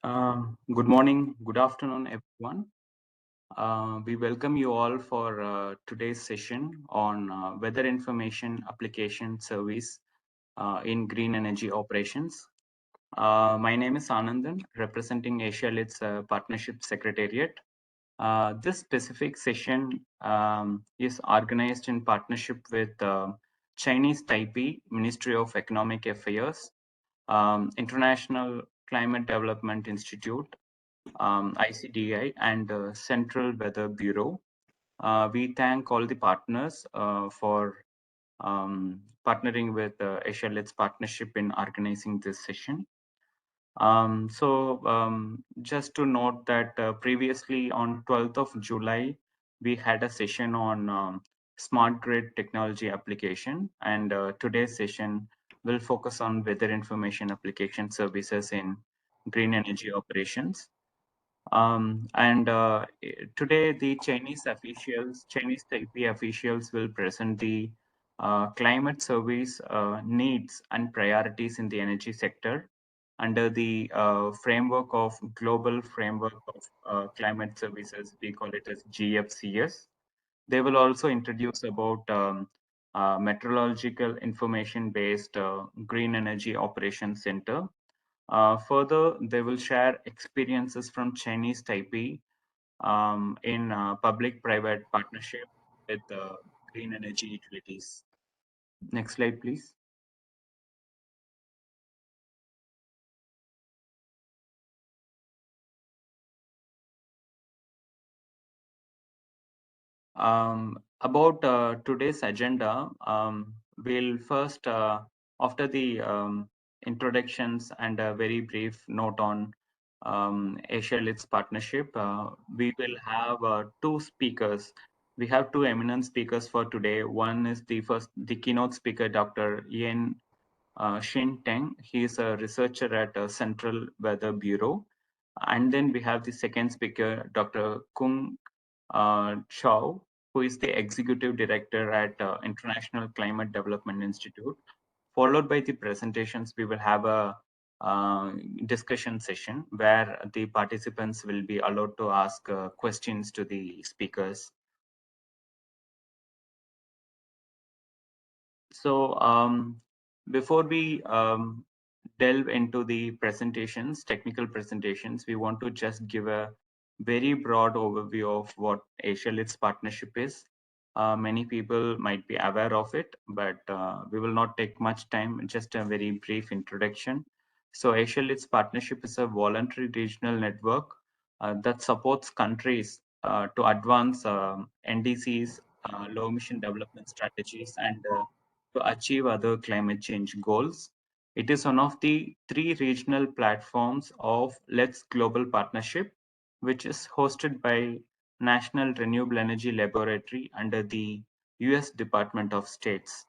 Good morning, good afternoon, everyone. We welcome you all for today's session on weather information application service in green energy operations. My name is Anandan, representing Asia-Lid's Partnership Secretariat. This specific session is organized in partnership with Chinese Taipei Ministry of Economic Affairs, International Climate Development Institute, ICDI, and Central Weather Bureau. We thank all the partners for partnering with Asia-Lid's partnership in organizing this session. Just to note that previously on 12th of July, we had a session on smart grid technology application, and today's session will focus on weather information application services in green energy operations. Today, the Chinese Taipei officials will present the climate service needs and priorities in the energy sector under the framework of Global Framework of Climate Services. We call it as GFCS. They will also introduce about meteorological information-based Green Energy Operations Center. Further, they will share experiences from Chinese Taipei in public-private partnership with green energy utilities. Next slide, please. About today's agenda, we'll first, after the introductions and a very brief note on Asia-Lid's partnership, we will have two speakers. We have two eminent speakers for today. One is the keynote speaker, Dr. Yen Shin Teng. He is a researcher at Central Weather Bureau. And then we have the second speaker, Dr. Kung Chow, who is the executive director at International Climate Development Institute. Followed by the presentations, we will have a discussion session where the participants will be allowed to ask questions to the speakers. So before we delve into the presentations, technical presentations, we want to just give a very broad overview of what Asia-Lid's partnership is. Many people might be aware of it, but we will not take much time, just a very brief introduction. So Asia-Lid's partnership is a voluntary regional network that supports countries to advance NDCs, low emission development strategies, and to achieve other climate change goals. It is one of the three regional platforms of Let's Global Partnership, which is hosted by National Renewable Energy Laboratory under the US Department of States.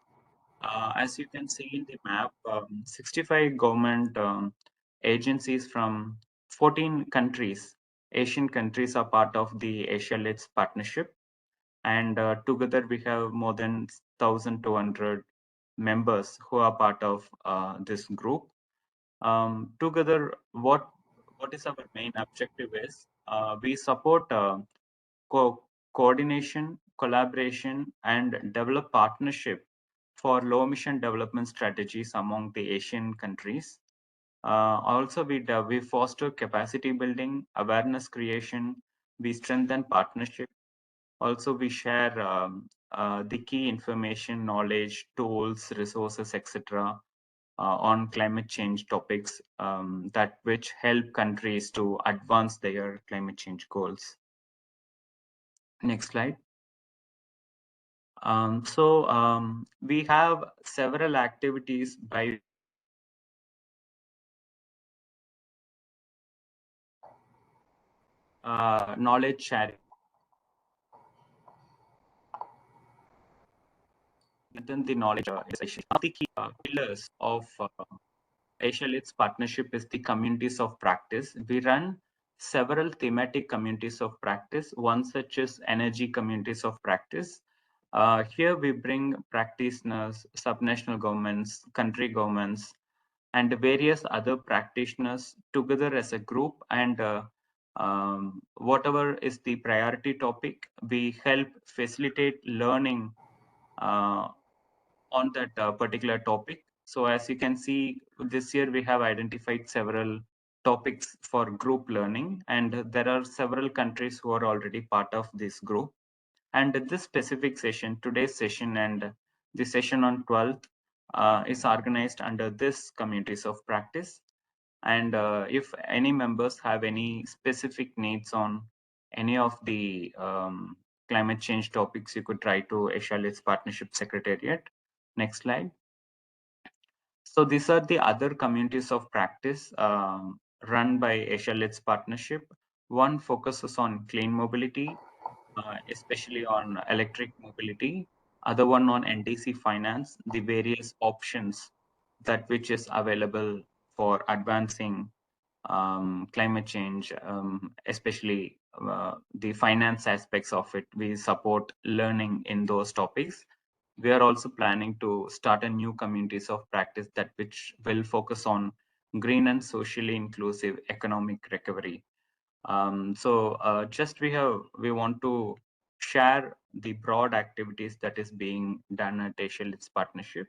As you can see in the map, 65 government agencies from 14 countries, Asian countries, are part of the Asia-Lid's partnership. And together we have more than 1,200 members who are part of this group. Together, what is our main objective is we support coordination, collaboration, and develop partnership for low emission development strategies among the Asian countries. Also, we foster capacity building, awareness creation, we strengthen partnership. Also, we share the key information, knowledge, tools, resources, etc. On climate change topics that which help countries to advance their climate change goals. Next slide. We have several activities by knowledge sharing. Within the knowledge one of the key pillars of Asia-Lid's partnership is the communities of practice. We run several thematic communities of practice. One such is energy communities of practice. Here we bring practitioners, subnational governments, country governments, and various other practitioners together as a group, and whatever is the priority topic, we help facilitate learning uh, on that particular topic. So as you can see, this year we have identified several topics for group learning, and there are several countries who are already part of this group. And this specific session, today's session and the session on 12th, is organized under this communities of practice. And if any members have any specific needs on any of the climate change topics, you could try to Asia-Lit's Partnership Secretariat. Next slide. So these are the other communities of practice run by Asia-Lit's Partnership. One focuses on clean mobility, especially on electric mobility. Other one on NDC finance, the various options that which is available for advancing climate change, especially the finance aspects of it. We support learning in those topics. We are also planning to start a new communities of practice that which will focus on green and socially inclusive economic recovery. Just we want to share the broad activities that is being done at Asia-Lit's Partnership.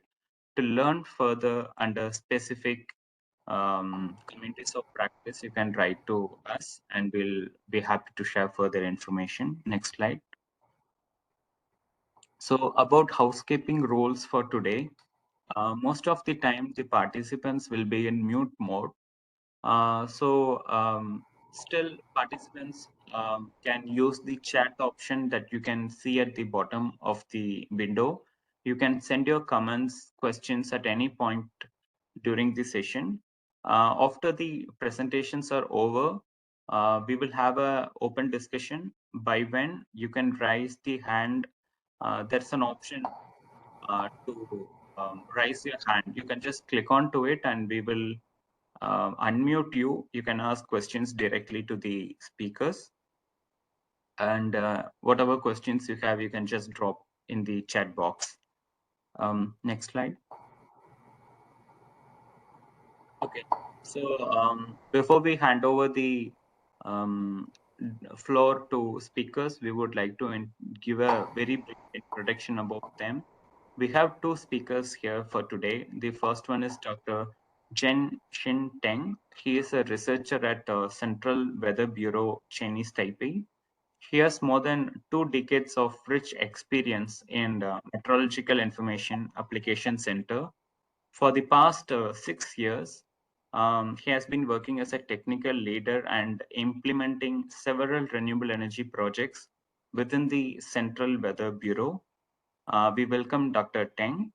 To learn further under specific communities of practice, you can write to us and we'll be happy to share further information. Next slide. So about housekeeping rules for today, most of the time the participants will be in mute mode. Still participants can use the chat option that you can see at the bottom of the window. You can send your comments, questions at any point during the session. After the presentations are over, we will have a open discussion by when you can raise the hand. There's an option to raise your hand. You can just click onto it and we will unmute you. You can ask questions directly to the speakers. And whatever questions you have, you can just drop in the chat box. Next slide. Okay, so before we hand over the floor to speakers, we would like to give a very brief introduction about them. We have two speakers here for today. The first one is Dr. Jen Shin Teng. He is a researcher at Central Weather Bureau, Chinese Taipei. He has more than 2 decades of rich experience in the Meteorological Information Application Center. For the past 6 years, he has been working as a technical leader and implementing several renewable energy projects within the Central Weather Bureau. We welcome Dr. Teng.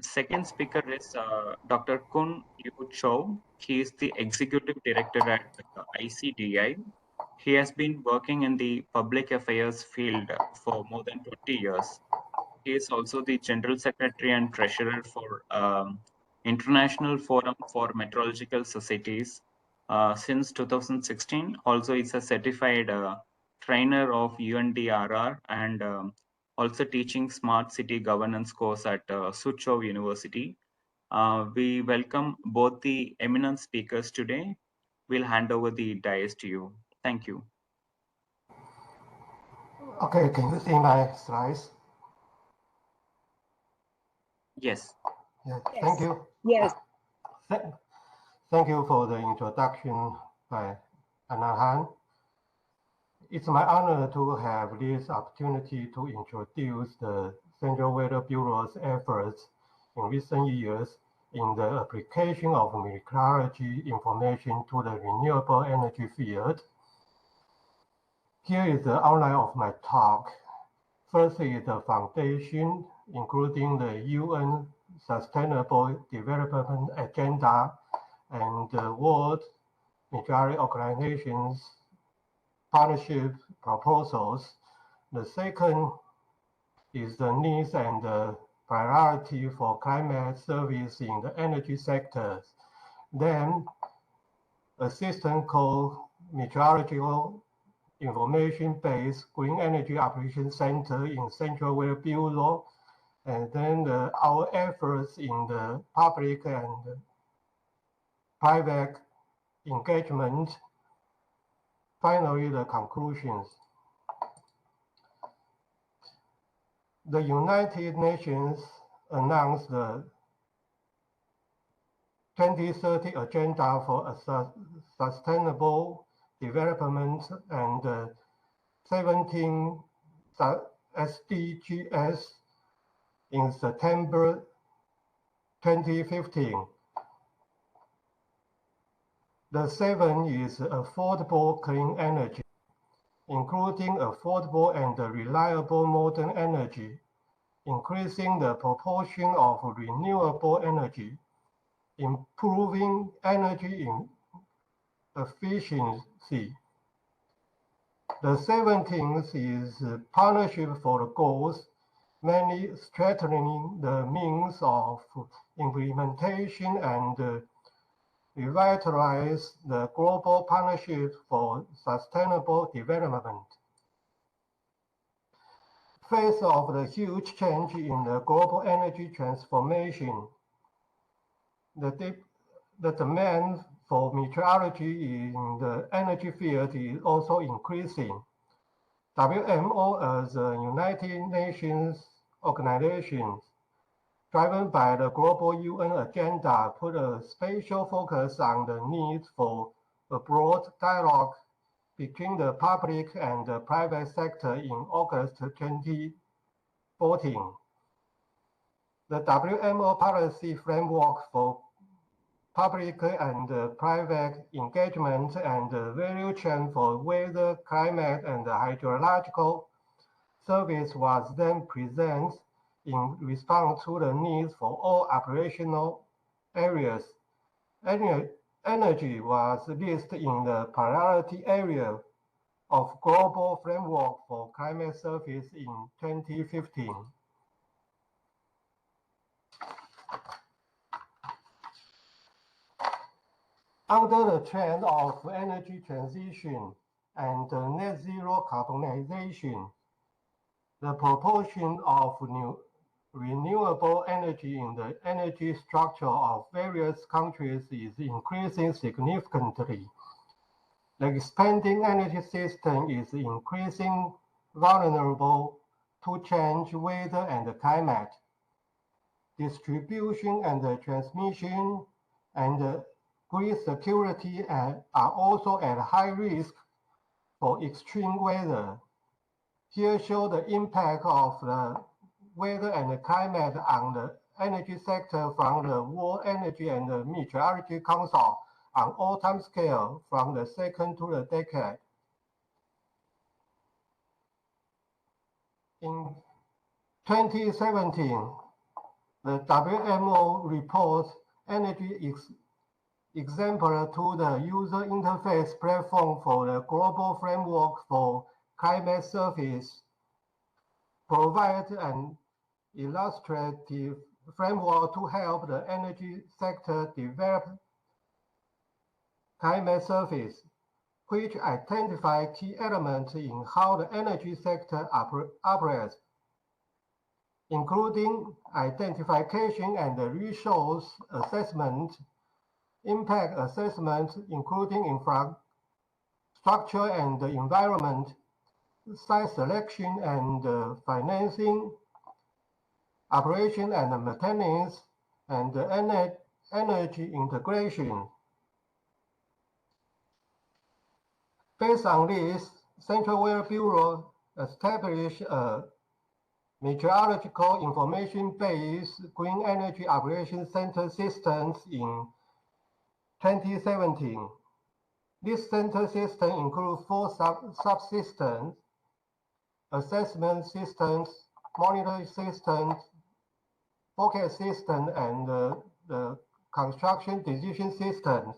Second speaker is Dr. Kun Liu Chow. He is the executive director at ICDI. He has been working in the public affairs field for more than 20 years. He is also the general secretary and treasurer for International Forum for Meteorological Societies since 2016. Also, is a certified trainer of UNDRR and also teaching smart city governance course at Suzhou University. We welcome both the eminent speakers today. We'll hand over the dais to you. Thank you. Okay, can you see my slides? Yes. Yes. Thank you. Yes. Thank you for the introduction by Anahan. It's my honor to have this opportunity to introduce the Central Weather Bureau's efforts in recent years in the application of meteorology information to the renewable energy field. Here is the outline of my talk. First is the foundation, including the UN Sustainable Development Agenda and the World Meteorology Organization's partnership proposals. The second is the needs and the priority for climate service in the energy sectors. Then a system called Meteorological Information-Based Green Energy Operations Center in Central Weather Bureau and then our efforts in the public and private engagement. Finally, the conclusions. The United Nations announced the 2030 Agenda for a Sustainable Development and 17 SDGs in September 2015. The 7 is affordable clean energy, including affordable and reliable modern energy, increasing the proportion of renewable energy, improving energy efficiency. The 17th is Partnership for the Goals, mainly strengthening the means of implementation and revitalize the global partnership for sustainable development. Face of the huge change in the global energy transformation, the demand for metrology in the energy field is also increasing. WMO as a United Nations organization, driven by the global UN agenda, put a special focus on the need for a broad dialogue between the public and the private sector in August 2014. The WMO policy framework for public and private engagement and value chain for weather, climate, and hydrological service was then presented in response to the needs for all operational areas. Energy was listed in the priority area of Global Framework for Climate Service in 2015. Under the trend of energy transition and net zero carbonization, the proportion of renewable energy in the energy structure of various countries is increasing significantly. The expanding energy system is increasing vulnerable to change weather and climate. Distribution and transmission and grid security are also at high risk for extreme weather. Here show the impact of the weather and climate on the energy sector from the World Energy and Meteorology Council on all time scale from the second to the decade. In 2017, the WMO report Energy Exemplar to the user interface platform for the Global Framework for Climate Service provide an illustrative framework to help the energy sector develop climate service, which identify key elements in how the energy sector operates, including identification and resource assessment, impact assessment, including infrastructure and the environment, site selection and financing, operation and maintenance, and energy integration. Based on this, Central Weather Bureau established a meteorological information-based green energy operation center systems in 2017. This center system includes 4 subsystems: assessment systems, monitoring systems, forecast system, and the construction decision systems.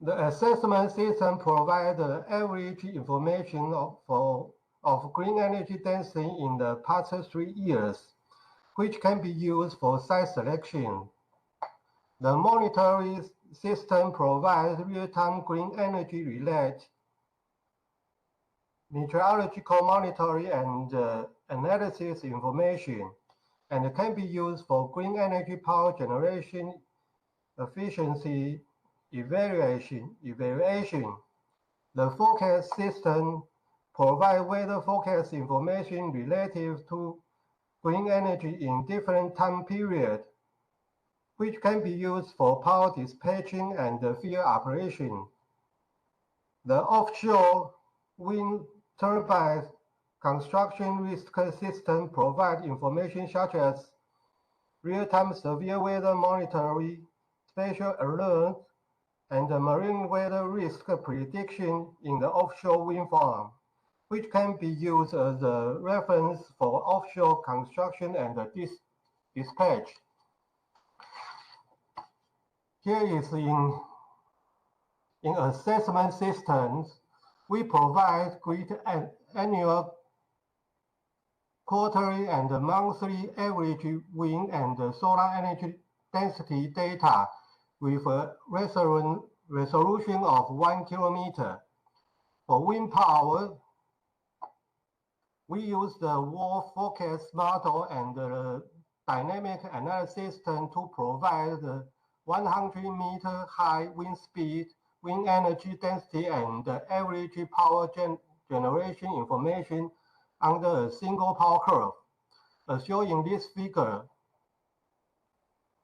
The assessment system provides the average information of green energy density in the past 3 years, which can be used for site selection. The monitoring system provides real-time green energy related meteorological monitoring and analysis information, and can be used for green energy power generation efficiency evaluation. The forecast system provides weather forecast information relative to green energy in different time periods, which can be used for power dispatching and field operation. The offshore wind turbine construction risk system provides information such as real-time severe weather monitoring, special alerts, and marine weather risk prediction in the offshore wind farm, which can be used as a reference for offshore construction and dispatch. Here is in assessment systems, we provide grid annual, quarterly, and monthly average wind and solar energy density data with a resolution of 1 kilometer. For wind power, we use the WRF forecast model and the dynamic analysis system to provide the 100-meter high wind speed, wind energy density, and average power generation information under a single power curve. As shown in this figure,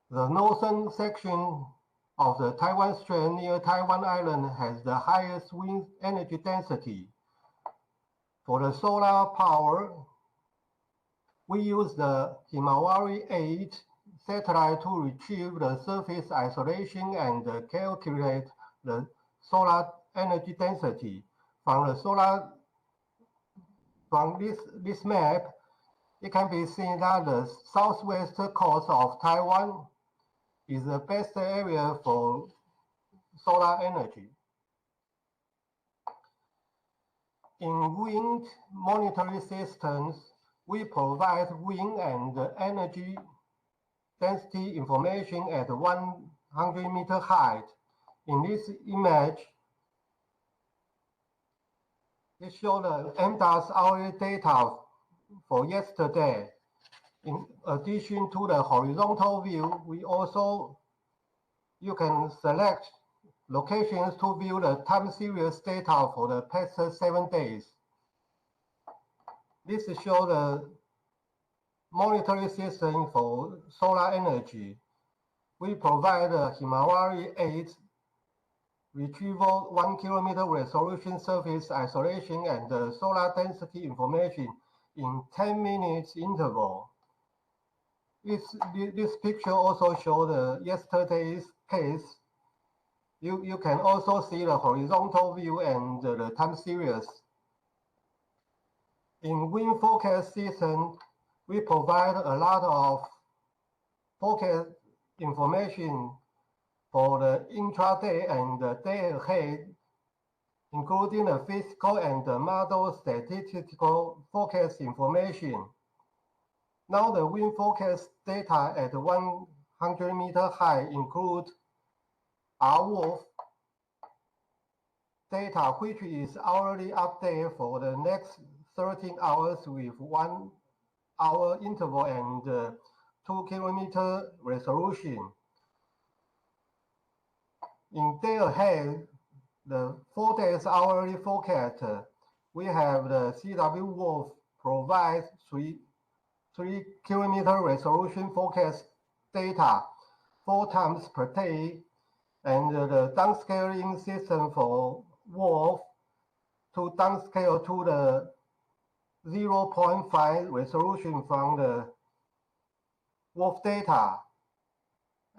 the northern section of the Taiwan Strait near Taiwan Island has the highest wind energy density. For the solar power, we use the Himawari 8 satellite to retrieve the surface isolation and calculate the solar energy density. From this map, it can be seen that the southwest coast of Taiwan is the best area for solar energy. In wind monitoring systems, we provide wind and energy density information at 100-meter height. In this image, it shows the MDOT's hourly data for yesterday. In addition to the horizontal view, you can select locations to view the time series data for the past 7 days. This shows the monitoring system for solar energy. We provide a Himawari 8 retrieval 1 kilometer resolution surface isolation and the solar density information in 10 minutes interval. This picture also shows the yesterday's case. You can also see the horizontal view and the time series. In wind forecast system, we provide a lot of forecast information for the intraday and the day ahead, including the physical and the model statistical forecast information. Now the wind forecast data at 100-meter high include RWRF data, which is hourly update for the next 13 hours with 1 hour interval and 2 kilometer resolution. In day ahead, the 4 days hourly forecast, we have the CWWRF provides 3 kilometer resolution forecast data 4 times per day, and the downscaling system for WRF to downscale to the 0.5 resolution from the WRF data,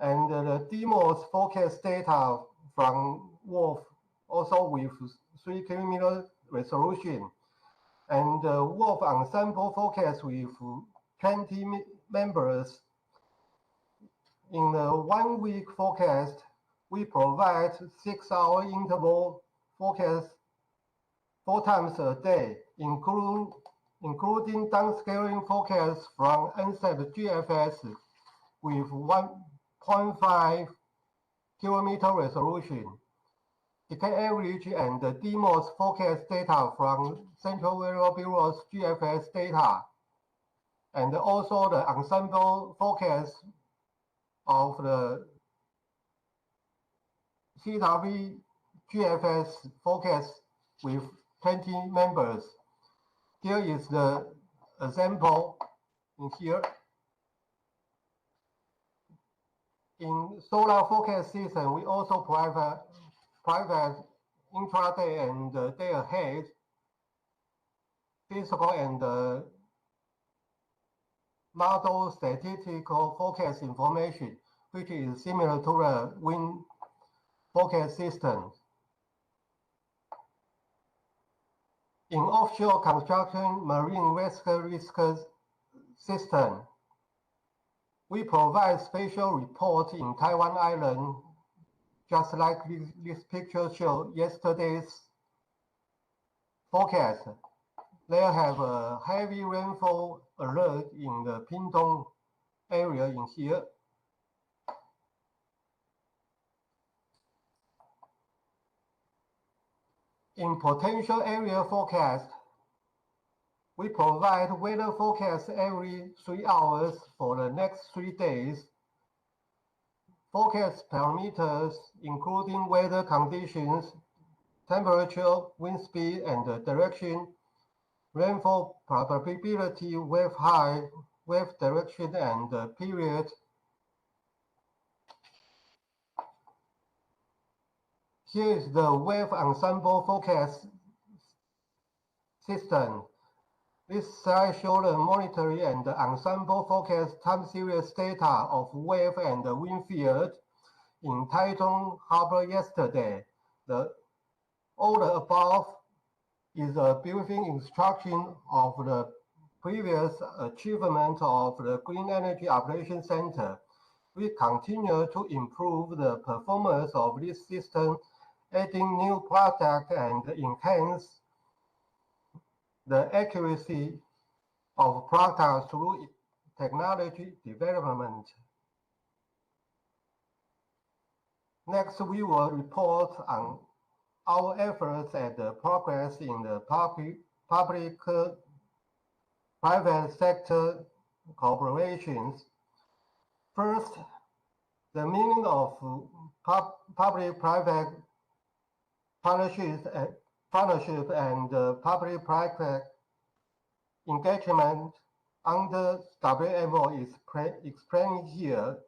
and the DMOS forecast data from WRF also with 3 kilometer resolution, and the WRF Ensemble forecast with 20 members. In the 1 week forecast, we provide 6-hour interval forecast 4 times a day, including downscaling forecasts from Ensemble GFS with 1.5 kilometer resolution. decay average and the DMOS forecast data from Central Weather Bureau's GFS data, and also the ensemble forecast of the CW GFS forecast with 20 members. Here is the example in here. In solar forecast season, we also provide intraday and day ahead physical and model statistical forecast information, which is similar to the wind forecast system. In offshore construction marine risk system, we provide spatial reports in Taiwan Island, just like this picture shows yesterday's forecast. They have a heavy rainfall alert in the Pingtung area in here. In potential area forecast, we provide weather forecast every 3 hours for the next 3 days. Forecast parameters including weather conditions, temperature, wind speed, and direction, rainfall probability, wave height, wave direction, and period. Here is the wave ensemble forecast system. This slide shows the monetary and the ensemble forecast time series data of wave and the wind field in Taitung Harbor yesterday. All the above is a briefing instruction of the previous achievement of the Green Energy Operation Center. We continue to improve the performance of this system, adding new products and enhance the accuracy of products through technology development. Next, we will report on our efforts and the progress in the public-private sector cooperations. First, the meaning of public-private partnership and public-private engagement under WMO is explained here.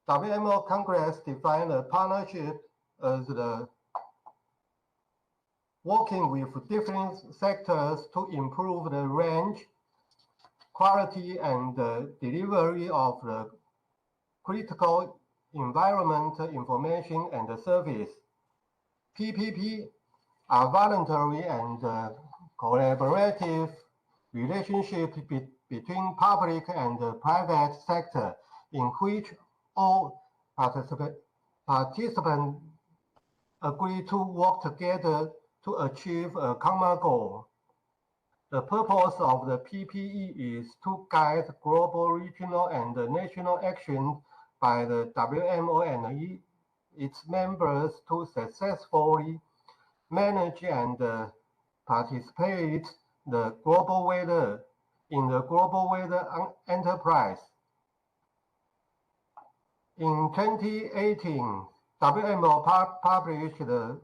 WMO Congress defined a partnership as the working with different sectors to improve the range, quality, and delivery of the critical environmental information and service. PPP are voluntary and collaborative relationship between public and private sector in which all participants agree to work together to achieve a common goal. The purpose of the PPE is to guide global, regional, and national action by the WMO and its members to successfully manage and participate the global weather in the global weather enterprise. In 2018, WMO published the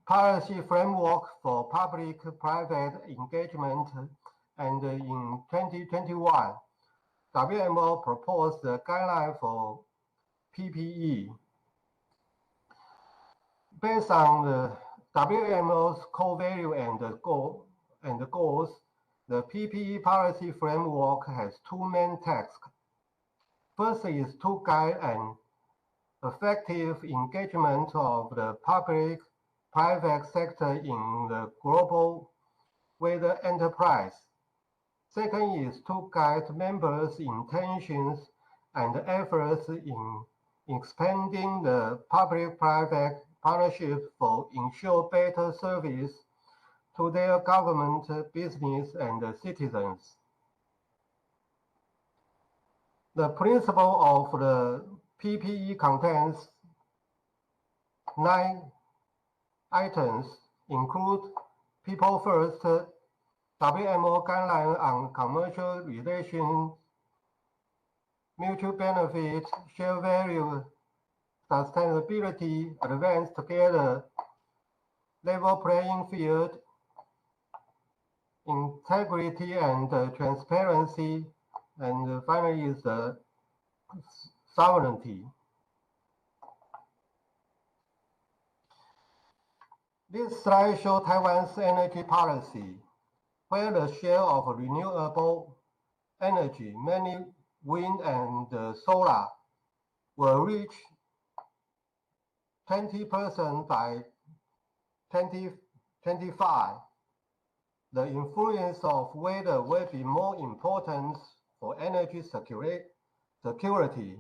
policy framework for public-private engagement, and in 2021, WMO proposed the guideline for PPE. Based on the WMO's core value and goals, the PPE policy framework has 2 main tasks. First is to guide an effective engagement of the public-private sector in the global weather enterprise. Second is to guide members' intentions and efforts in expanding the public-private partnership for ensure better service to their government, business, and citizens. The principle of the PPE contains 9 items include People First, WMO guideline on commercial relations, mutual benefit, share value, sustainability, advance together, level playing field, integrity and transparency, and finally is sovereignty. This slide shows Taiwan's energy policy, where the share of renewable energy, mainly wind and solar, will reach 20% by 2025. The influence of weather will be more important for energy security.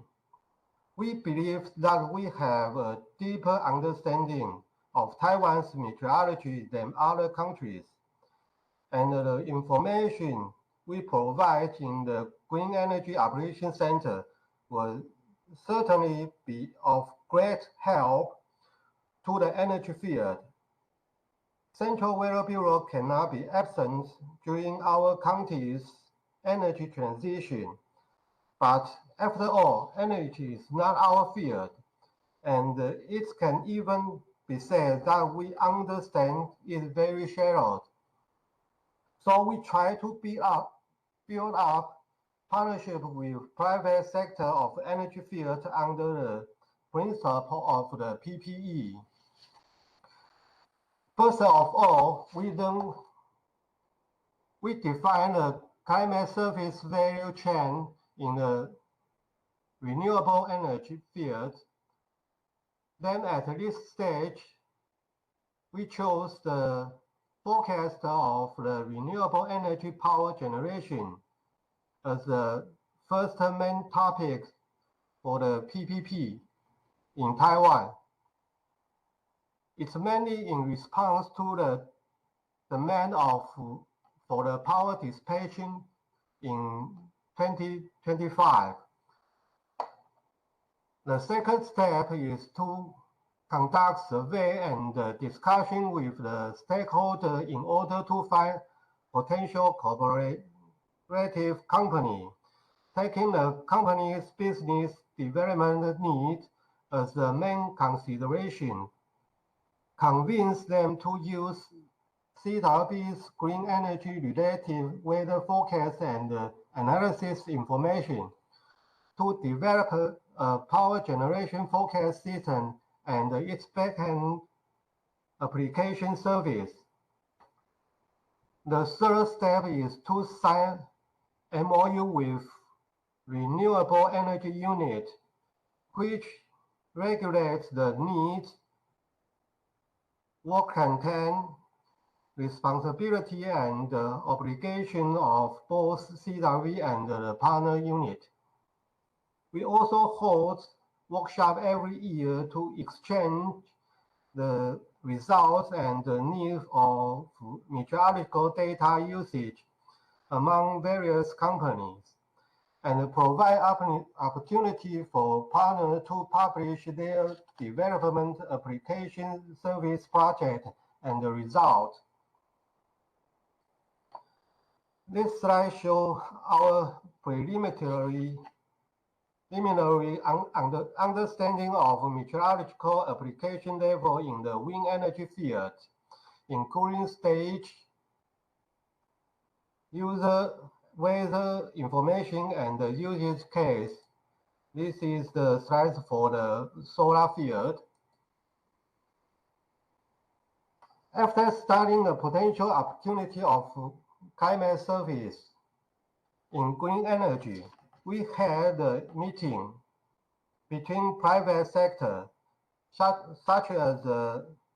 We believe that we have a deeper understanding of Taiwan's meteorology than other countries, and the information we provide in the Green Energy Operations Center will certainly be of great help to the energy field. Central Weather Bureau cannot be absent during our county's energy transition, but after all, energy is not our field, and it can even be said that we understand it very shallow. So we try to build up partnership with private sector of energy field under the principle of the PPE. First of all, we define the climate service value chain in the renewable energy field. Then at this stage, we chose the forecast of the renewable energy power generation as the first main topic for the PPP in Taiwan. It's mainly in response to the demand for the power dissipation in 2025. The second step is to conduct survey and discussion with the stakeholder in order to find potential cooperative company, taking the company's business development needs as the main consideration, convince them to use CWB's green energy related weather forecast and analysis information to develop a power generation forecast system and its backend application service. The third step is to sign MOU with Renewable Energy Unit, which regulates the needs, work content, responsibility, and obligation of both CWB and the partner unit. We also hold workshops every year to exchange the results and the needs of meteorological data usage among various companies, and provide opportunity for partners to publish their development application service project and the result. This slide shows our preliminary understanding of meteorological application level in the wind energy field, including stage, user weather information, and the usage case. This is the slide for the solar field. After studying the potential opportunity of climate service in green energy, we had a meeting between private sector, such as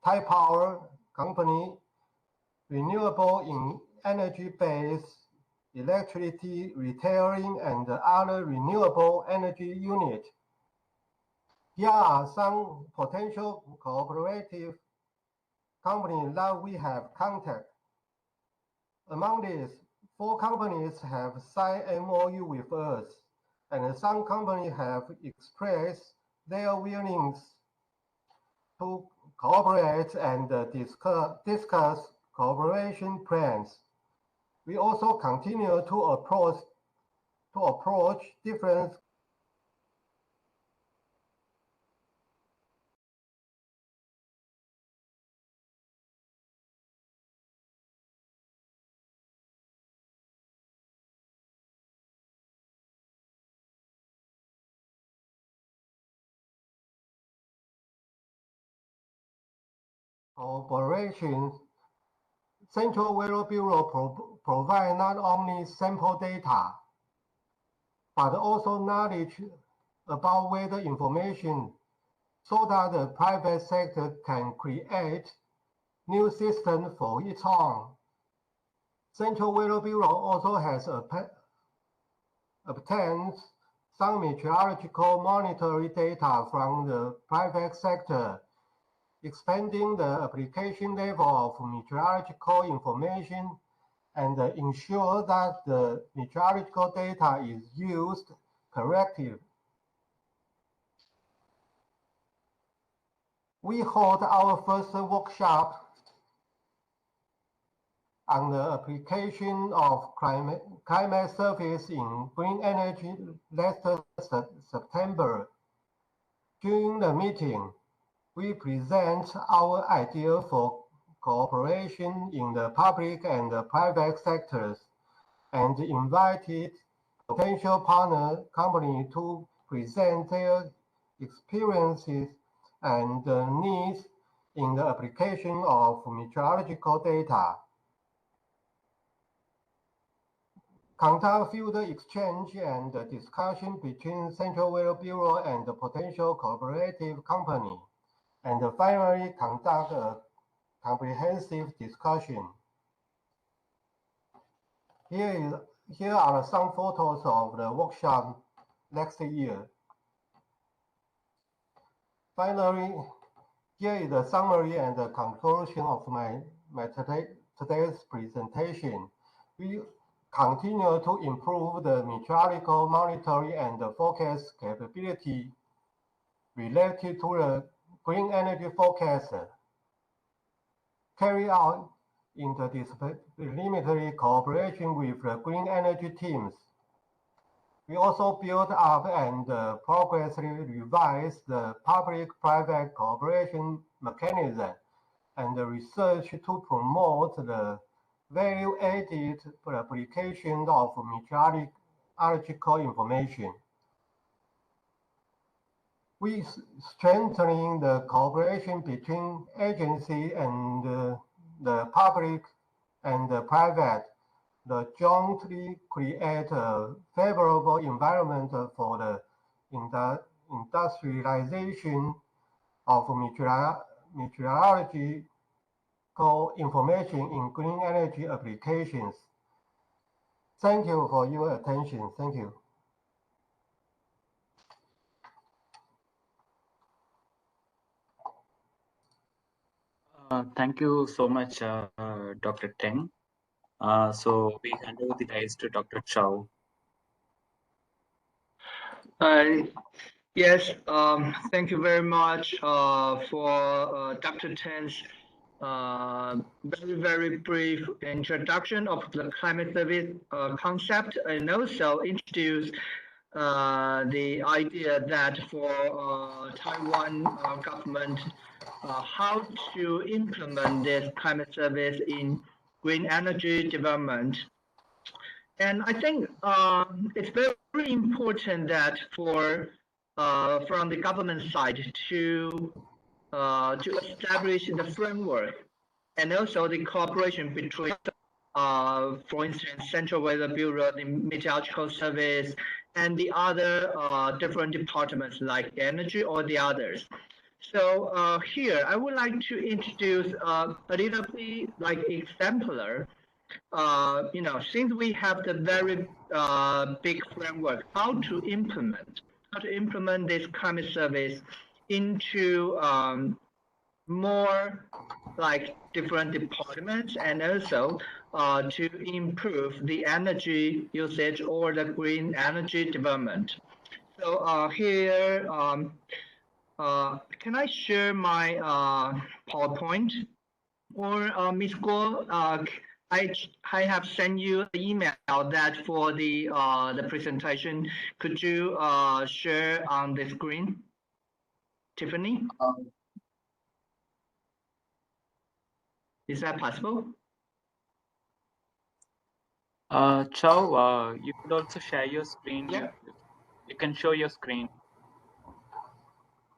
Thai Power Company, renewable energy-based electricity retailing, and other renewable energy units. Here are some potential cooperative companies that we have contact. Among these, 4 companies have signed MOU with us, and some companies have expressed their willingness to cooperate and discuss cooperation plans. We also continue to approach different corporations. Central Weather Bureau provide not only sample data, but also knowledge about weather information so that the private sector can create new systems for its own. Central Weather Bureau also has obtained some meteorological monitoring data from the private sector, expanding the application level of meteorological information and ensure that the meteorological data is used correctly. We hold our first workshop on the application of climate service in green energy last September. During the meeting, we present our idea for cooperation in the public and the private sectors and invited potential partner companies to present their experiences and needs in the application of meteorological data. Conduct field exchange and discussion between Central Weather Bureau and the potential cooperative company, and finally conduct a comprehensive discussion. Here are some photos of the workshop next year. Finally, here is the summary and the conclusion of my today's presentation. We continue to improve the meteorological monitoring and the forecast capability related to the green energy forecast carry out interdisciplinary cooperation with the green energy teams. We also build up and progressively revise the public-private cooperation mechanism and the research to promote the value-added application of meteorological information. We strengthening the cooperation between agencies and the public and the private, the jointly create a favorable environment for the industrialization of meteorological information in green energy applications. Thank you for your attention. Thank you. Thank you so much, Dr. Teng. So we hand over the dice to Dr. Chow. Yes, thank you very much for Dr. Teng's very brief introduction of the climate service concept, and also introduce the idea that for Taiwan government, how to implement this climate service in green energy development. And I think it's very important that for from the government side to establish the framework and also the cooperation between, for instance, Central Weather Bureau, the Meteorological Service, and the other different departments like energy or the others. So here I would like to introduce a little bit like exemplar. Since we have the very big framework, how to implement this climate service into more like different departments, and also to improve the energy usage or the green energy development. So here can I share my PowerPoint? Or Ms. Guo, I have sent you an email that for the presentation. Could you share on the screen, Tiffany? Is that possible? Chow, you could also share your screen. Yeah. You can show your screen.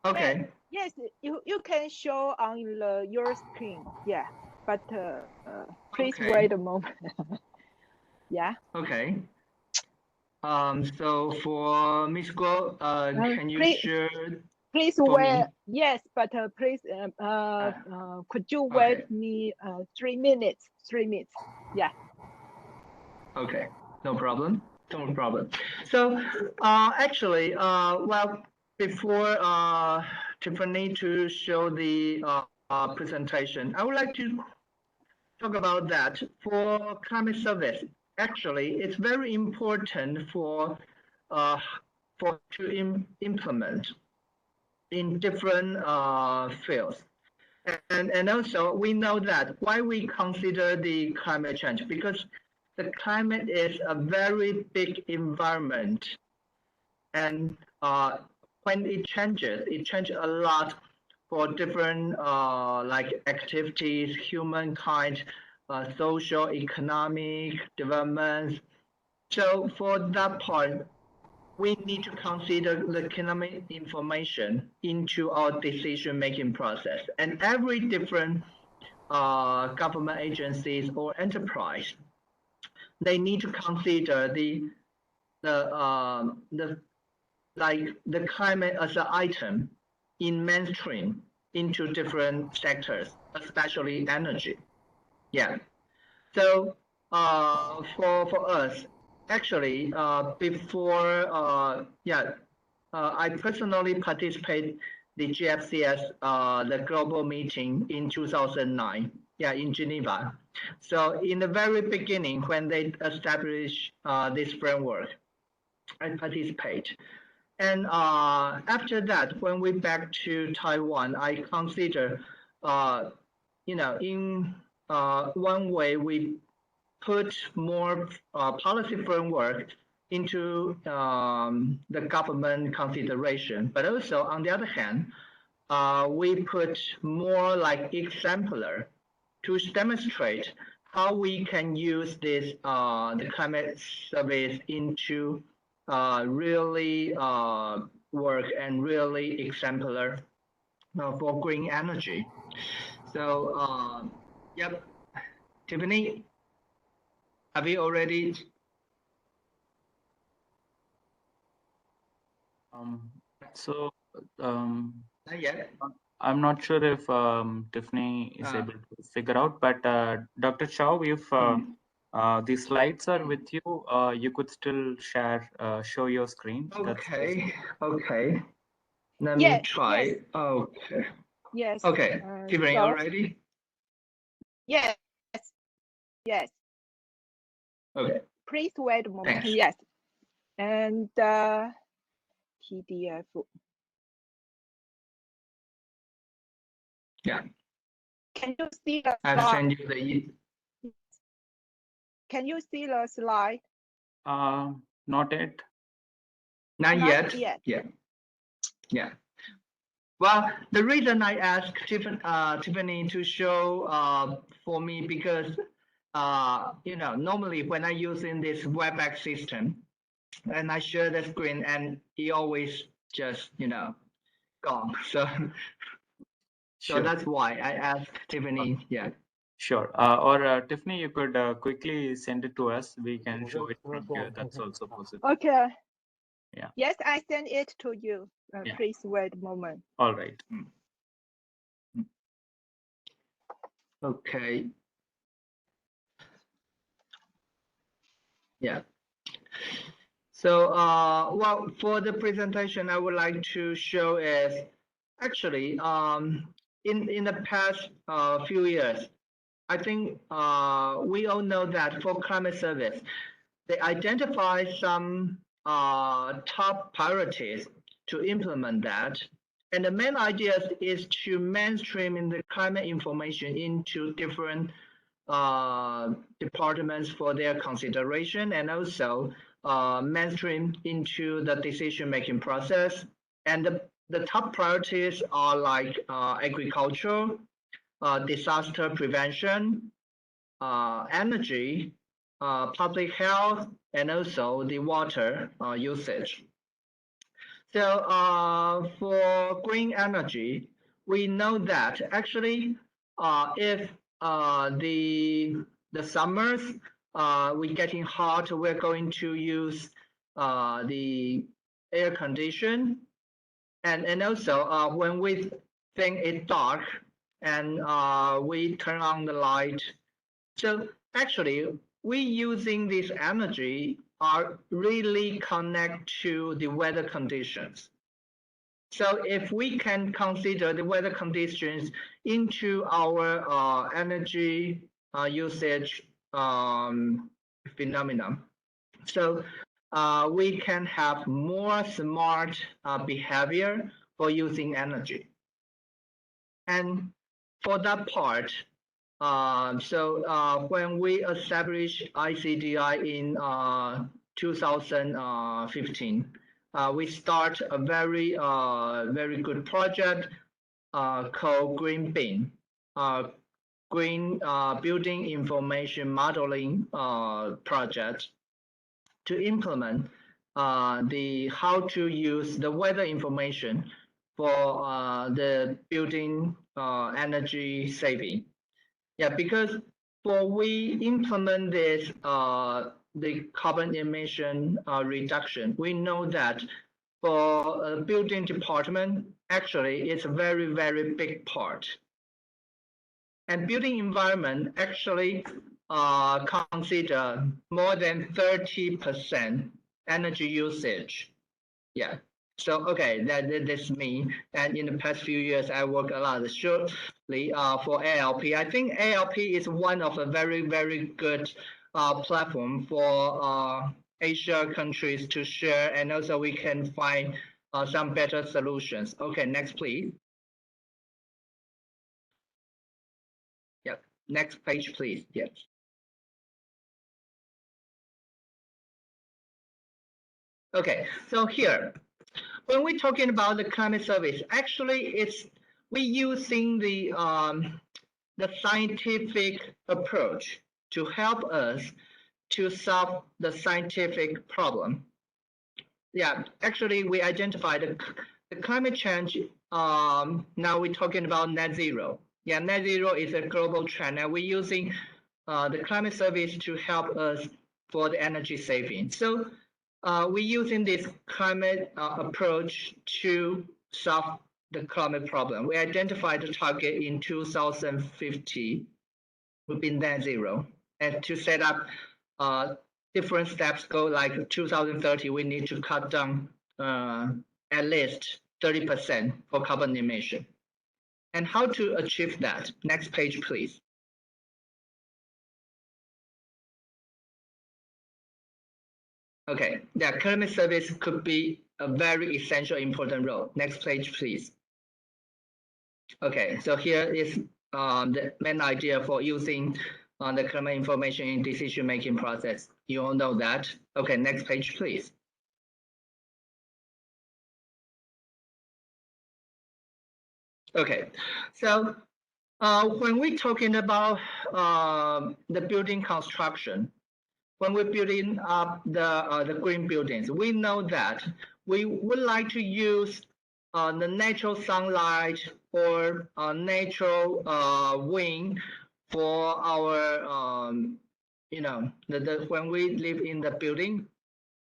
Okay. Yes, you can show on your screen. Yeah, but please Okay. wait a moment. Yeah. Okay. So for Ms. Guo, can you share? Please for wait. me? Yes, but please, could you wait me 3 minutes? 3 minutes. Yeah. Okay, no problem. No problem. So actually, well, before Tiffany to show the presentation, I would like to talk about that for climate service. Actually, it's very important for to implement in different fields. And also, we know that why we consider the climate change, because the climate is a very big environment. And when it changes a lot for different like activities, humankind, social, economic developments. So for that part, we need to consider the economic information into our decision-making process. And every different government agencies or enterprise, they need to consider the climate as an item in mainstream into different sectors, especially energy. Yeah. So for us, actually, before I personally participate the GFCS the global meeting in 2009. Yeah, in Geneva. So in the very beginning, when they established this framework, I participate. And after that, when we back to Taiwan, I consider, in one way we put more policy framework into the government consideration, but also on the other hand, we put more like exemplar to demonstrate how we can use this the climate service into really work and really exemplar for green energy. So yep, Tiffany, have you already? Not yet. I'm not sure if Tiffany is able to figure out, but Dr. Chow, if the slides are with you, you could still show your screen. Okay, okay. Let me try. Yes. Okay. Yes. Okay, Tiffany, are you ready? Yes. Yes. Okay. Please wait a moment. Thanks. Yes. And PDF. Yeah. Can you see the I've slide? sent you the. Can you see the slide? Not yet. Not yet. Yeah. Yeah. Well, the reason I asked Tiffany to show for me because normally when I using this WebEx system and I share the screen and it always just gone. So Sure. that's why I asked Tiffany. Yeah. Sure. Or Tiffany, you could quickly send it to us. We can show it from here. That's also possible. Okay. Yeah. Yes, I send it to you. Yeah. Please wait a moment. All right. Okay. Yeah. So, well, for the presentation, I would like to show is actually in the past few years, I think we all know that for climate service, they identify some top priorities to implement that. And the main idea is to mainstream in the climate information into different departments for their consideration, and also mainstream into the decision-making process. And the top priorities are like agriculture, disaster prevention, energy, public health, and also the water usage. So for green energy, we know that actually if the summers we're getting hot, we're going to use the air condition, and also when we think it's dark and we turn on the light. So actually, we using this energy are really connect to the weather conditions. So if we can consider the weather conditions into our energy usage phenomenon, so we can have more smart behavior for using energy. And for that part, when we established ICDI in 2015, we start a very very good project called Green Bean, Green Building Information Modeling project, to implement the how to use the weather information for the building energy saving. Yeah, because for we implement this the carbon emission reduction, we know that for a building department, actually it's a very, very big part. And building environment actually consider more than 30% energy usage. Yeah. So okay, that's me. And in the past few years, I work a lot shortly for ALP. I think ALP is one of a very, very good platform for Asia countries to share, and also we can find some better solutions. Okay, next please. Yep, next page please. Yes. Okay, so here, when we're talking about the climate service, actually we're using the scientific approach to help us to solve the scientific problem. Yeah, actually we identified the climate change. Now we're talking about net zero. Yeah, net zero is a global trend, and we're using the climate service to help us for the energy saving. So we're using this climate approach to solve the climate problem. We identified the target in 2050 would be net zero, and to set up different steps go like 2030, we need to cut down at least 30% for carbon emission. And how to achieve that? Next page, please. Okay, yeah, climate service could be a very essential, important role. Next page, please. Okay, so here is the main idea for using the climate information in decision-making process. You all know that. Okay, next page, please. Okay, so when we're talking about the building construction, when we're building up the green buildings, we know that we would like to use the natural sunlight or natural wind for our, when we live in the building.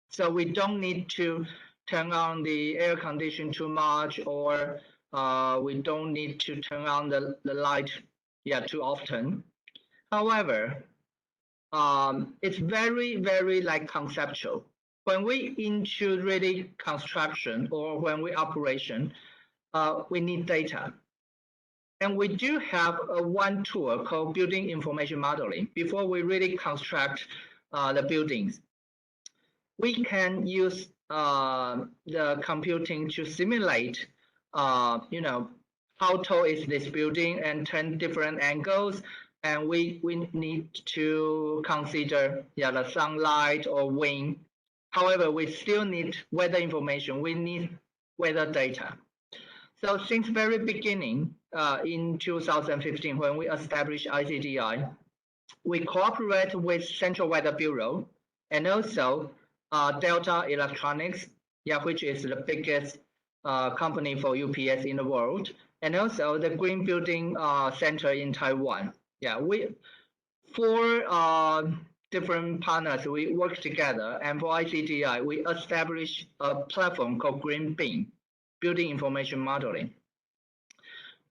So we don't need to turn on the air condition too much, or we don't need to turn on the light too often. However, it's very, very like conceptual. When we into really construction or when we operation, we need data. And we do have one tool called building information modeling. Before we really construct the buildings, we can use the computing to simulate how tall is this building and 10 different angles. And we need to consider the sunlight or wind. However, we still need weather information. We need weather data. So since very beginning, in 2015, when we established ICDI, we cooperate with Central Weather Bureau and also Delta Electronics, which is the biggest company for UPS in the world, and also the Green Building Center in Taiwan. We 4 different partners, we work together, and for ICDI, we established a platform called Green Beam, Building Information Modeling.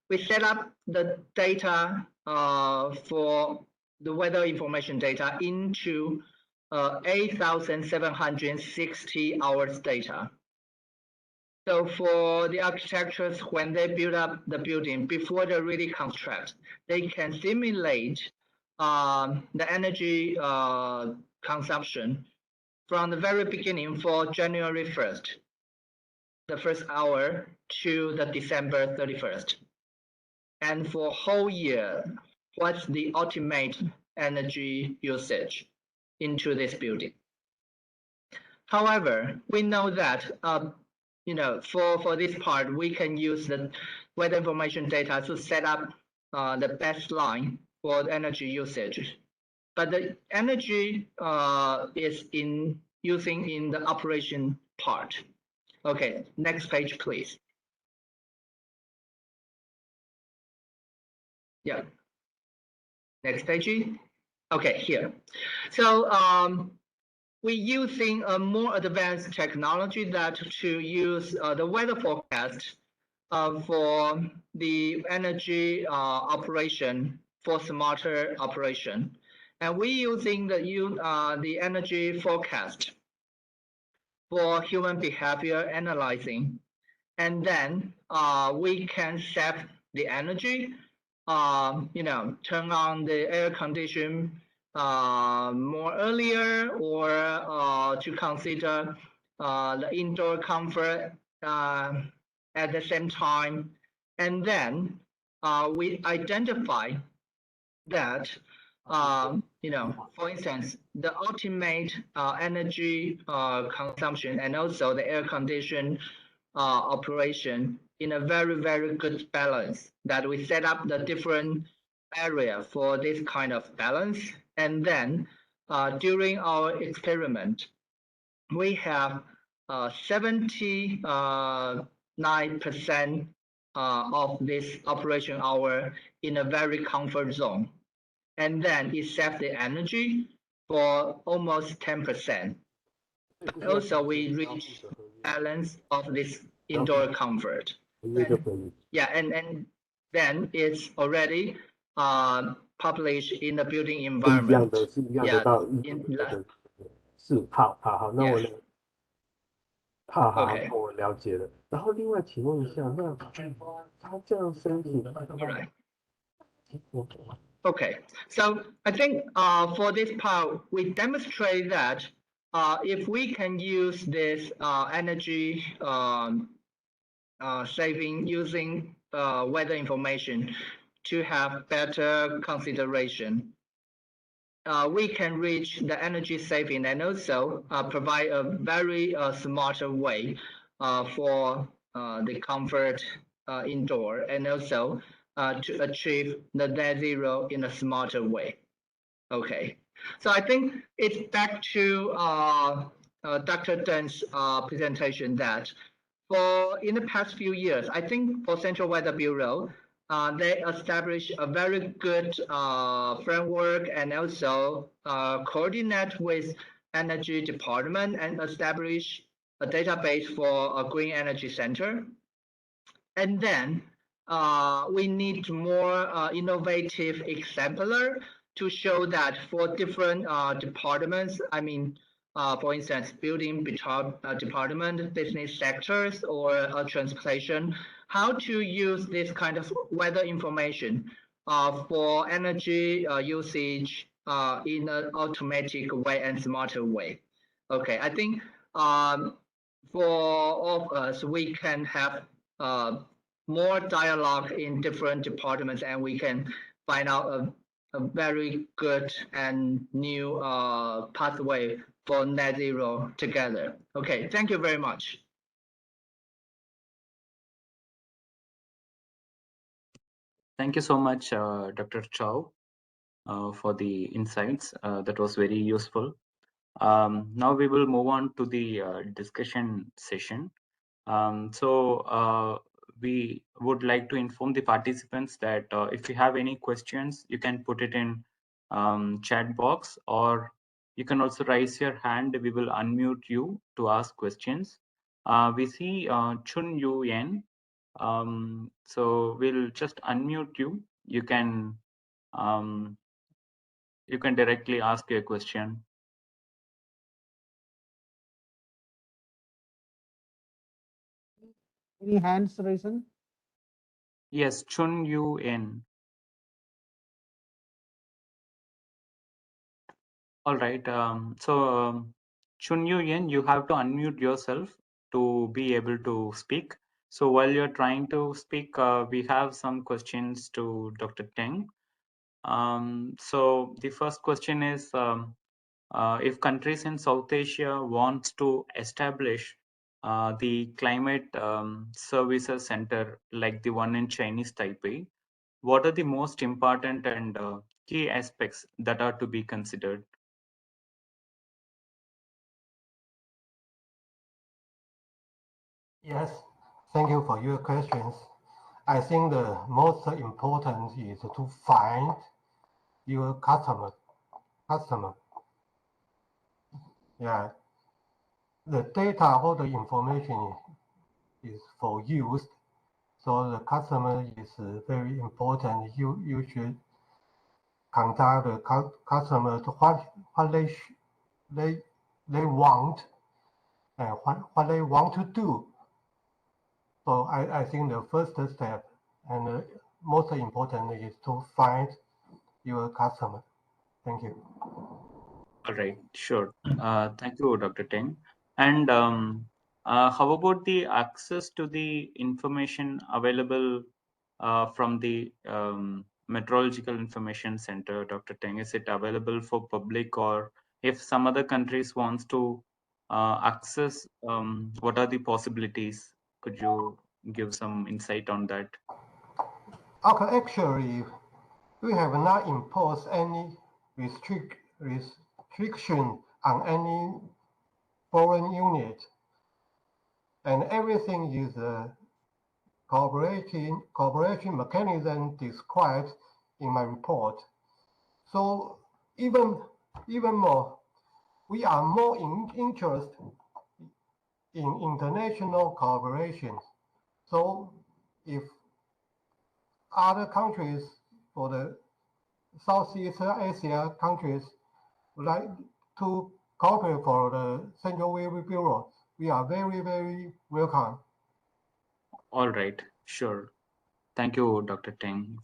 We set up the data for the weather information data into 8,760 hours data. So for the architectures, when they build up the building, before they really construct, they can simulate the energy consumption from the very beginning for January 1st, the first hour, to the December 31st. And for whole year, what's the ultimate energy usage into this building? However, we know that for this part, we can use the weather information data to set up the baseline for the energy usage. But the energy is using in the operation part. Okay, next page, please. Yeah. Next page. Okay, here. So we're using a more advanced technology that to use the weather forecast for the energy operation, for smarter operation. And we're using the energy forecast for human behavior analyzing. And then we can set the energy, turn on the air condition more earlier, or to consider the indoor comfort at the same time. And then we identify that, for instance, the ultimate energy consumption and also the air condition operation in a very, very good balance, that we set up the different area for this kind of balance. And then during our experiment, we have 79% of this operation hour in a very comfort zone. And then it saves the energy for almost 10%. Also, we reach balance of this indoor comfort. And then it's already published in the building environment. Okay, so I think for this part, we demonstrate that if we can use this energy saving using weather information to have better consideration, we can reach the energy saving and also provide a very smarter way for the comfort indoor, and also to achieve the net zero in a smarter way. Okay, so I think it's back to Dr. Deng's presentation that in the past few years, I think for Central Weather Bureau, they established a very good framework and also coordinate with Energy Department and establish a database for a Green Energy Center. And then we need more innovative exemplar to show that for different departments, I mean, for instance, building department, business sectors, or transportation, how to use this kind of weather information for energy usage in an automatic way and smarter way. Okay, I think for all of us, we can have more dialogue in different departments, and we can find out a very good and new pathway for net zero together. Okay, thank you very much. Thank you so much, Dr. Chow, for the insights. That was very useful. Now we will move on to the discussion session. We would like to inform the participants that if you have any questions, you can put it in chat box, or you can also raise your hand. We will unmute you to ask questions. We see Chun Yu Yen. So we'll just unmute you. You can directly ask your question. Any hands risen? Yes, Chun Yu Yen. All right. Chun Yu Yen, you have to unmute yourself to be able to speak. So while you're trying to speak, we have some questions to Dr. Teng. So the first question is, if countries in South Asia want to establish the climate services center like the one in Chinese Taipei, what are the most important and key aspects that are to be considered? Yes, thank you for your questions. I think the most important is to find your customer. Yeah, the data or the information is for use, so the customer is very important. You should contact the customer to what they want and what they want to do. So I think the first step and the most important is to find your customer. Thank you. All right, sure. Thank you, Dr. Teng. And how about the access to the information available from the Meteorological Information Center, Dr. Teng? Is it available for public, or if some other countries wants to access, what are the possibilities? Could you give some insight on that? Okay, actually, we have not imposed any restriction on any foreign unit, and everything is a cooperation mechanism described in my report. So even more, we are more interested in international cooperation. So if other countries for the Southeast Asia countries would like to cooperate for the Central Weather Bureau, we are very, very welcome. All right, sure. Thank you, Dr. Teng.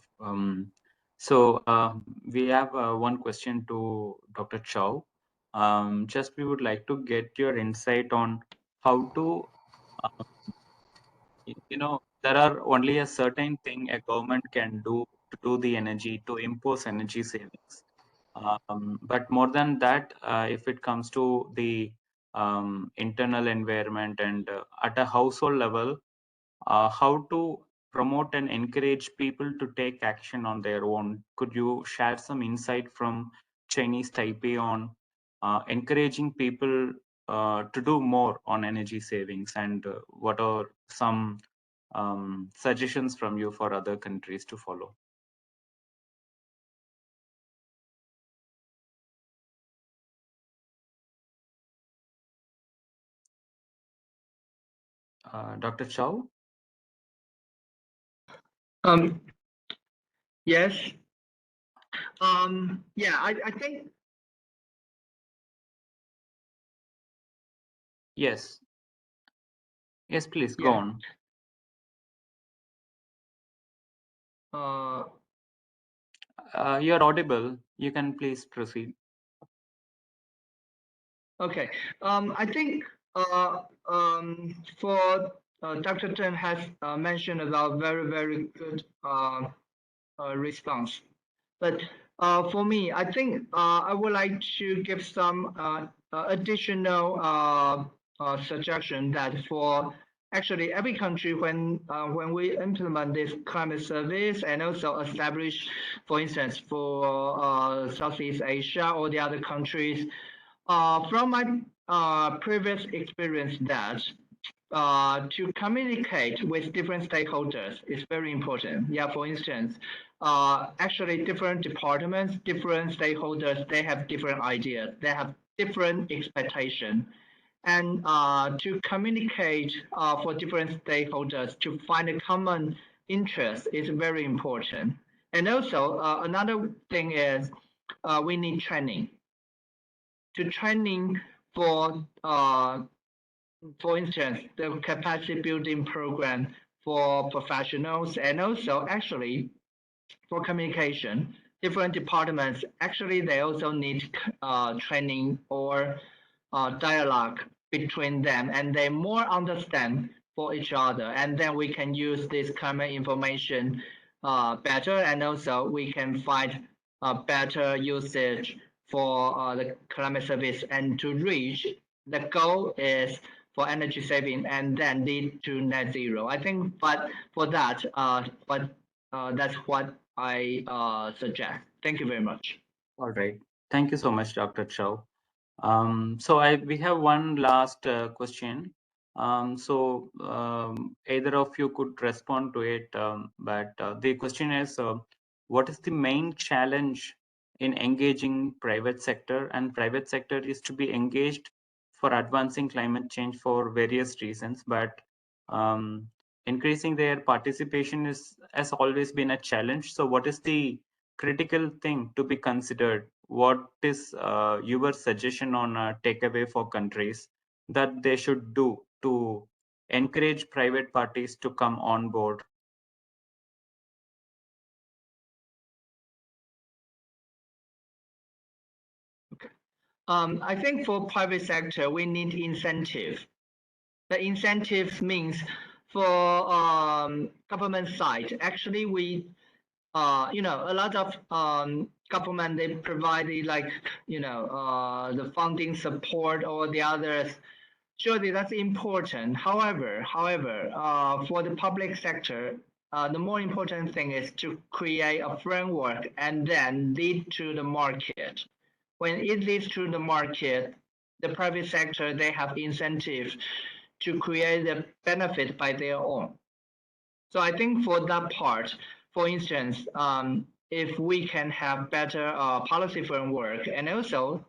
We have one question to Dr. Chow. Just we would like to get your insight on how to, there are only a certain thing a government can do to do the energy, to impose energy savings. But more than that, if it comes to the internal environment and at a household level, how to promote and encourage people to take action on their own. Could you share some insight from Chinese Taipei on encouraging people to do more on energy savings, and what are some suggestions from you for other countries to follow? Dr. Chow? Yes. Yeah, I think. Yes. Yes, please go on. You're audible. You can please proceed. Okay. I think for Dr. Chen has mentioned about very, very good response. But for me, I think I would like to give some additional suggestion that for actually every country when we implement this climate service and also establish, for instance, for Southeast Asia or the other countries, from my previous experience that to communicate with different stakeholders is very important. Yeah, for instance, actually different departments, different stakeholders, they have different ideas, they have different expectation. And to communicate for different stakeholders to find a common interest is very important. And also another thing is we need training. To training for instance, the capacity building program for professionals and also actually for communication, different departments, actually they also need training or dialogue between them and they more understand for each other. And then we can use this common information better and also we can find better usage for the climate service and to reach the goal is for energy saving and then lead to net zero. I think, but for that, that's what I suggest. Thank you very much. All right. Thank you so much, Dr. Chow. So we have one last question. Either of you could respond to it, but the question is, what is the main challenge in engaging private sector? And private sector is to be engaged for advancing climate change for various reasons, but increasing their participation has always been a challenge. So what is the critical thing to be considered? What is your suggestion on a takeaway for countries that they should do to encourage private parties to come on board? I think for private sector, we need incentive. The incentives means for government side, actually we, a lot of government, they provide like, the funding support or the others. Surely that's important. However, for the public sector, the more important thing is to create a framework and then lead to the market. When it leads to the market, the private sector, they have incentives to create the benefit by their own. So I think for that part, for instance, if we can have better policy framework and also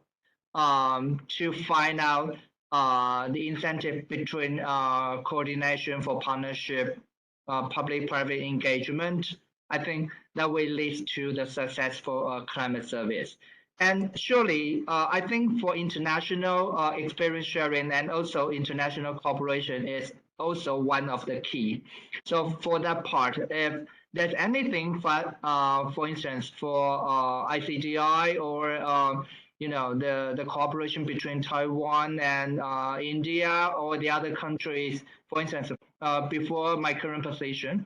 to find out the incentive between coordination for partnership, public-private engagement, I think that will lead to the successful climate service. And surely, I think for international experience sharing and also international cooperation is also one of the key. So for that part, if there's anything, for instance, for ICDI or the cooperation between Taiwan and India or the other countries, for instance, before my current position,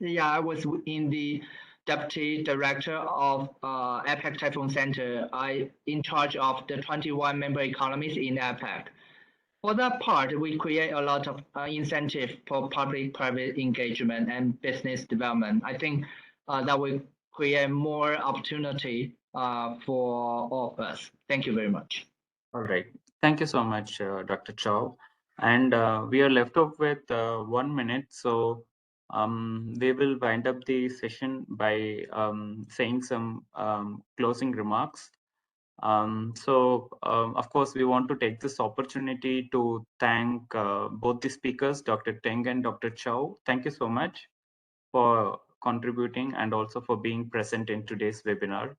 yeah, I was in the deputy director of APEC Typhoon Center. I in charge of the 21 member economies in APEC. For that part, we create a lot of incentive for public-private engagement and business development. I think that will create more opportunity for all of us. Thank you very much. All right. Thank you so much, Dr. Chow. And we are left off with 1 minute. So we will wind up the session by saying some closing remarks. Of course, we want to take this opportunity to thank both the speakers, Dr. Teng and Dr. Chow. Thank you so much for contributing and also for being present in today's webinar.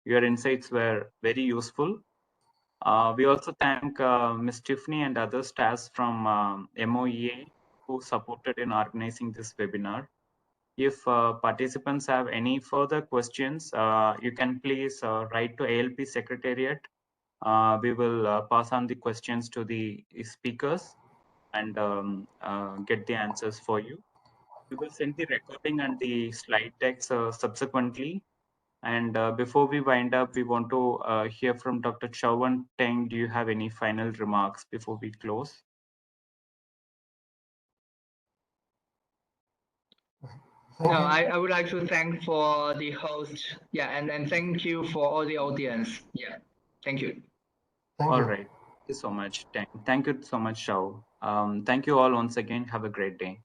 Your insights were very useful. We also thank Ms. Tiffany and other staffs from MOEA who supported in organizing this webinar. If participants have any further questions, you can please write to ALP Secretariat. We will pass on the questions to the speakers. and get the answers for you. We will send the recording and the slide decks subsequently. And before we wind up, we want to hear from Dr. Chow and Teng. Do you have any final remarks before we close? Thank No, you. I would like to thank for the host. Yeah, and thank you for all the audience. Yeah, thank you. Thank All you. right. Thank you so much, Teng. Thank you so much, Chow. Thank you all once again. Have a great day.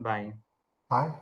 Bye. Bye.